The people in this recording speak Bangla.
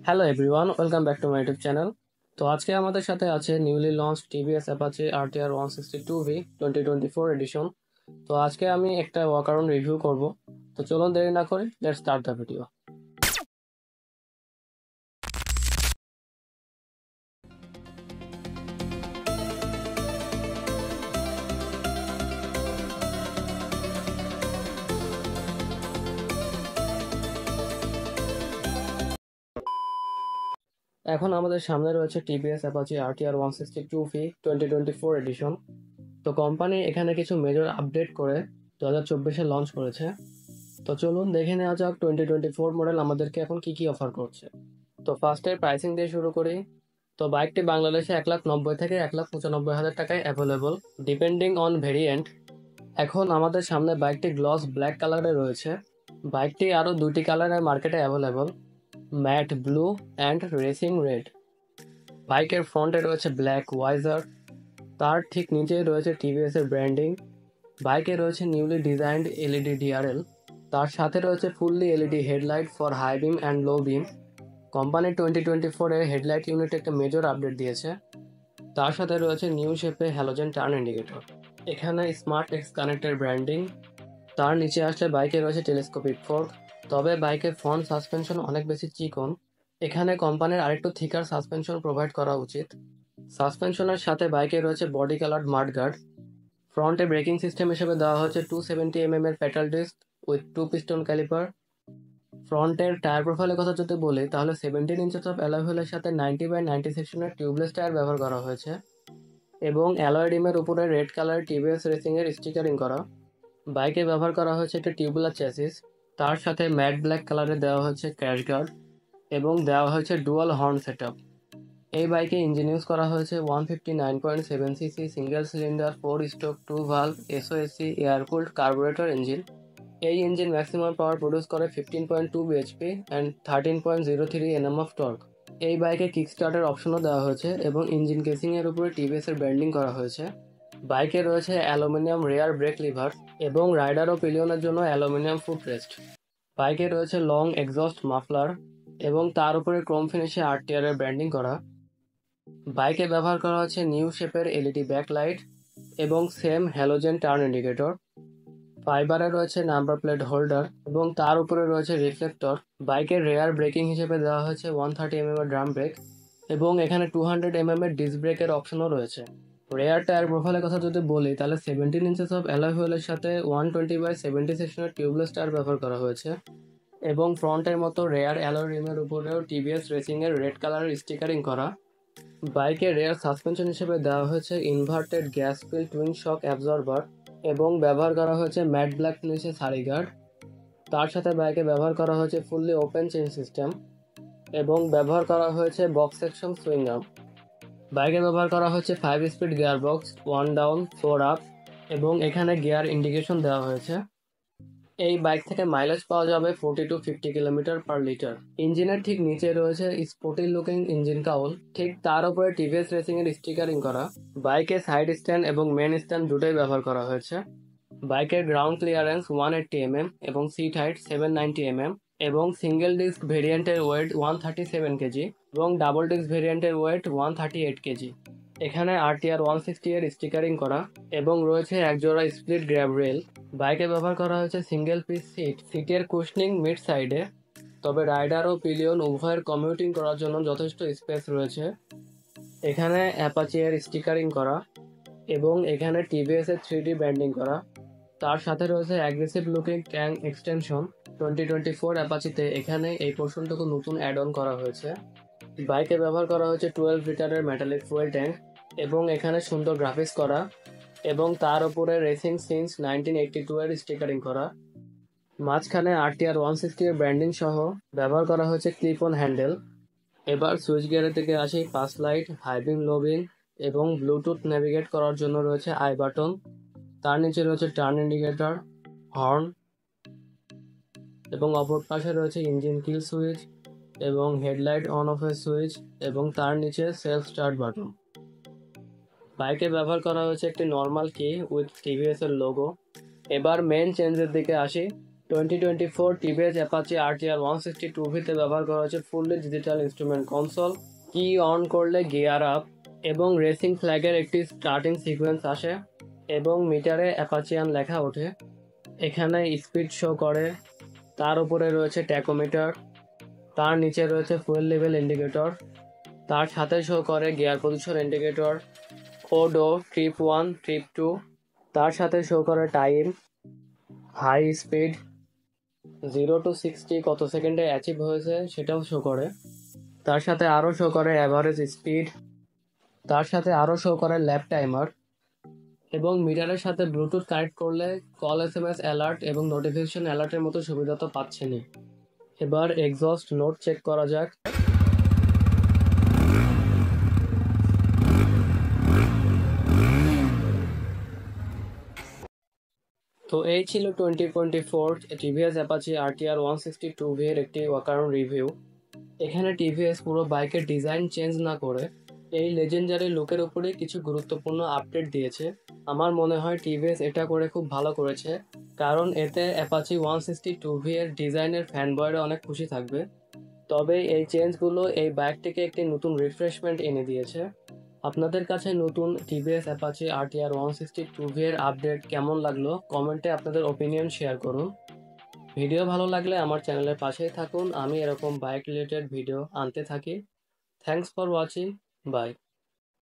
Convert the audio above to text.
Hello everyone, welcome back to my YouTube channel. তো আজকে আমাদের সাথে আছে newly launch TVS Apache RTR 162V 2024 edition. তো আজকে আমি একটা ওয়াক অ্যারাউন্ড রিভিউ করব। তো চলুন দেরি না করে লেটস স্টার্ট দ্য ভিডিও। এখন আমাদের সামনে রয়েছে TVS Apache RTR 162V 2024 edition. তো কোম্পানি এখানে কিছু মেজর আপডেট করে 2024-এ লঞ্চ করেছে। তো চলুন দেখে নেওয়া যাক 2024 মডেল আমাদেরকে এখন কি কি অফার করছে। তো ফার্স্টে প্রাইসিং দিয়ে শুরু করি। তো বাইকটি বাংলাদেশে 1,90,000 থেকে 1,95,000 টাকায় অ্যাভেলেবল, ডিপেন্ডিং অন ভেরিয়েন্ট। এখন আমাদের সামনে বাইকটি গ্লস ব্ল্যাক কালারে রয়েছে। বাইকটি আরও দুটি কালারে মার্কেটে available, matte blue and racing red. বাইকের ফ্রন্টে রয়েছে ব্ল্যাক ওয়াইজার, তার ঠিক নিচেই রয়েছে টিভিএস এর ব্র্যান্ডিং। বাইকে রয়েছে নিউলি ডিজাইনড এলইডি ডিআরএল, তার সাথে রয়েছে fully LED headlight for high beam and low beam. Company 2024-এর হেডলাইট ইউনিটে একটা মেজর আপডেট দিয়েছে। তার সাথে রয়েছে নিউ শেপে হ্যালোজেন টার্ন ইন্ডিকেটর। এখানে স্মার্ট এক্স কানেক্টের ব্র্যান্ডিং। তার নিচে আসলে বাইকে রয়েছে টেলিস্কোপিক ফোর্ক, তবে বাইকের ফ্রন্ট সাসপেনশন অনেক বেশি চিকন। এখানে কোম্পানির আরেকটু থিকার সাসপেনশন প্রোভাইড করা উচিত। সাসপেনশনের সাথে বাইকে রয়েছে বডি কালার্ড মাডগার্ড। ফ্রন্টে ব্রেকিং সিস্টেম হিসেবে দেওয়া হচ্ছে 270 এর petal disc with 2 piston caliper. ফ্রন্টের টায়ার প্রোফাইলের কথা যদি বলি তাহলে 17 ইঞ্চেস অফ অ্যালয় হুইলের সাথে 90/90 সেকশনের টিউবলেস টায়ার ব্যবহার করা হয়েছে এবং অ্যালয় রিমের উপরে রেড কালার টিভিএস রেসিং এর স্টিকারিং করা। বাইকে ব্যবহার করা হয়েছে একটি টিউবুলার চ্যাসিস, তার সাথে ম্যাট ব্ল্যাক কালারে দেওয়া হয়েছে ক্র্যাশ গার্ড এবং দেওয়া হয়েছে ডুয়াল হর্ন সেটআপ। এই বাইকে ইঞ্জিন ইউজ করা হয়েছে 159.7cc single cylinder 4 stroke 2 valve SOSC air cooled carburettor engine. এই ইঞ্জিন ম্যাক্সিমাম পাওয়ার প্রডিউস করে 15.2 BHP and 13.03 Nm of torque. এই বাইকে কিকস্টার্টের অপশনও দেওয়া হয়েছে এবং ইঞ্জিন কেসিংয়ের উপরে টিভিএস এর ব্র্যান্ডিং করা হয়েছে। বাইকে রয়েছে অ্যালুমিনিয়াম রেয়ার ব্রেক লিভার এবং রাইডার ও পিলিয়নের জন্য অ্যালুমিনিয়াম ফুট রেস্ট। বাইকে রয়েছে লং এক্সস্ট মাফলার এবং তার উপরে ক্রোম ফিনিশে RTR এর ব্র্যান্ডিং করা। বাইকে ব্যবহার করা হচ্ছে নিউ শেপের এলইডি ব্যাকলাইট এবং সেম হ্যালোজেন টার্ন ইন্ডিকেটর। ফাইবারে রয়েছে নাম্বার প্লেট হোল্ডার এবং তার উপরে রয়েছে রিফ্লেক্টর। বাইকের রেয়ার ব্রেকিং হিসেবে দেওয়া হয়েছে 130 এর ড্রাম ব্রেক এবং এখানে 200 এর ডিস্ক ব্রেকের অপশনও রয়েছে। রেয়ার টায়ার প্রোফাইলের কথা যদি বলি তাহলে 17 ইঞ্চেস অফ অ্যালয় হুইলের সাথে 120/70 সেকশনের টিউবলেস টায়ার ব্যবহার করা হয়েছে এবং ফ্রন্টের মতো রেয়ার অ্যালয় রিমের উপরেও টিভিএস রেসিং এর রেড কালারের স্টিকারিং করা। বাইকে রেয়ার সাসপেনশন হিসেবে দেওয়া হয়েছে inverted gas fill twin shock absorber এবং ব্যবহার করা হয়েছে ম্যাট ব্ল্যাক ফিনিশের সারি গার্ড। তার সাথে বাইকে ব্যবহার করা হয়েছে ফুললি ওপেন চেইন সিস্টেম এবং ব্যবহার করা হয়েছে বক্স সেকশন সুইং আর্ম। বাইকে ব্যবহার করা হচ্ছে 5 speed gear box, 1 down 4 up এবং এখানে গিয়ার ইন্ডিকেশন দেওয়া হয়েছে। এই বাইক থেকে মাইলেজ পাওয়া যাবে 40 to 50 কিলোমিটার পার লিটার। ইঞ্জিনের ঠিক নিচে রয়েছে স্পোর্টি লুকিং ইঞ্জিন কাউল, ঠিক তার উপরে টিভিএস রেসিং এর স্টিকারিং করা। বাইকে সাইড স্ট্যান্ড এবং মেন স্ট্যান্ড দুটোই ব্যবহার করা হয়েছে। বাইকের গ্রাউন্ড ক্লিয়ারেন্স 180 mm এবং সিট হাইট 790 mm এবং সিঙ্গেল ডিস্ক ভেরিয়েন্টের ওয়েট 137 কেজি এবং ডাবল ডিস্ক ভেরিয়েন্টের ওয়েট 138 কেজি। এখানে RTR 160 এর স্টিকারিং করা এবং রয়েছে একজোড়া স্প্লিট গ্র্যাব রেল। বাইকে ব্যবহার করা হয়েছে সিঙ্গেল পিস সিট, সিটের কুশনিং মিড সাইডে, তবে রাইডার ও পিলিয়ন উভয়ের কমিউটিং করার জন্য যথেষ্ট স্পেস রয়েছে। এখানে অ্যাপাচি এর স্টিকারিং করা এবং এখানে টিভিএস এর 3D ব্র্যান্ডিং করা। তার সাথে রয়েছে অ্যাগ্রেসিভ লুকিং ট্যাং এক্সটেনশন। 2024 অ্যাপাচিতে এখানে এই পোর্শনটুকু নতুন অ্যাড অন করা হয়েছে। বাইকে ব্যবহার করা হয়েছে 12 লিটারের মেটালিক ফুয়েল ট্যাঙ্ক এবং এখানে সুন্দর গ্রাফিক্স করা এবং তার উপরে রেসিং সিন্স 1982 এর স্টিকারিং করা। মাঝখানে RTR 160 এর ব্র্যান্ডিং সহ ব্যবহার করা হয়েছে ক্লিপ অন হ্যান্ডেল। এবার সুইচ গিয়ারের দিকে আসি। পাস লাইট, হাই বিম, লো বিম এবং ব্লুটুথ নেভিগেট করার জন্য রয়েছে আই বাটন। তার নিচে রয়েছে টার্ন ইন্ডিকেটর, হর্ন এবং অপর পাশে রয়েছে ইঞ্জিন কিল সুইচ এবং হেডলাইট অন অফের সুইচ এবং তার নিচে সেলফ স্টার্ট বাটন। বাইকে ব্যবহার করা হয়েছে একটি নর্মাল কি উইথ টিভিএস এর লোগো। এবার মেন চেঞ্জের দিকে আসি। 2024 টিভিএস অ্যাপাচি আরটিআর 160 2V-তে ব্যবহার করা হয়েছে ফুললি ডিজিটাল ইনস্ট্রুমেন্ট কনসোল। কি অন করলে গিয়ার আপ এবং রেসিং ফ্ল্যাগের একটি স্টার্টিং সিকোয়েন্স আসে এবং মিটারে অ্যাপাচিয়ান লেখা ওঠে। এখানে স্পিড শো করে, তার উপরে রয়েছে ট্যাকোমিটার, তার নিচে রয়েছে ফুয়েল লেভেল ইন্ডিকেটর, তার সাথে শো করে gear position indicator, Odoo, trip 1, trip 2, তার সাথে শো করে টাইম, হাই স্পিড, 0 to 60 কত সেকেন্ডে অ্যাচিভ হয়েছে সেটাও শো করে। তার সাথে আরও শো করে অ্যাভারেজ স্পিড, তার সাথে আরও শো করে ল্যাপ টাইমার এবং মিটারের সাথে ব্লুটুথ কানেক্ট করলে কল SMS অ্যালার্ট এবং নোটিফিকেশন অ্যালার্টের মতো সুবিধা তো পাচ্ছেনই। এবার এক্সস্ট নোট চেক করা যাক। তো এই ছিল 2024 টিভিএস অ্যাপাচি আরটিআর 160 2V এর একটি ওয়াকারণ রিভিউ। এখানে টিভিএস পুরো বাইকের ডিজাইন চেঞ্জ না করে এই লেজেন্ডারি লুকের উপরে কিছু গুরুত্বপূর্ণ আপডেট দিয়েছে। আমার মনে হয় টিভিএস এটা করে খুব ভালো করেছে, কারণ এতে অ্যাপাচি 160 2V এর ডিজাইনের ফ্যানবয়রা অনেক খুশি থাকবে। তবে এই চেঞ্জগুলো এই বাইকটিকে একটি নতুন রিফ্রেশমেন্ট এনে দিয়েছে। আপনাদের কাছে নতুন টিভিএস অ্যাপাচি আরটিআর 160 2V এর আপডেট কেমন লাগলো কমেন্টে আপনাদের ওপিনিয়ন শেয়ার করুন। ভিডিও ভালো লাগলে আমার চ্যানেলের পাশেই থাকুন, আমি এরকম বাইক রিলেটেড ভিডিও আনতে থাকি। Thanks for watching, by.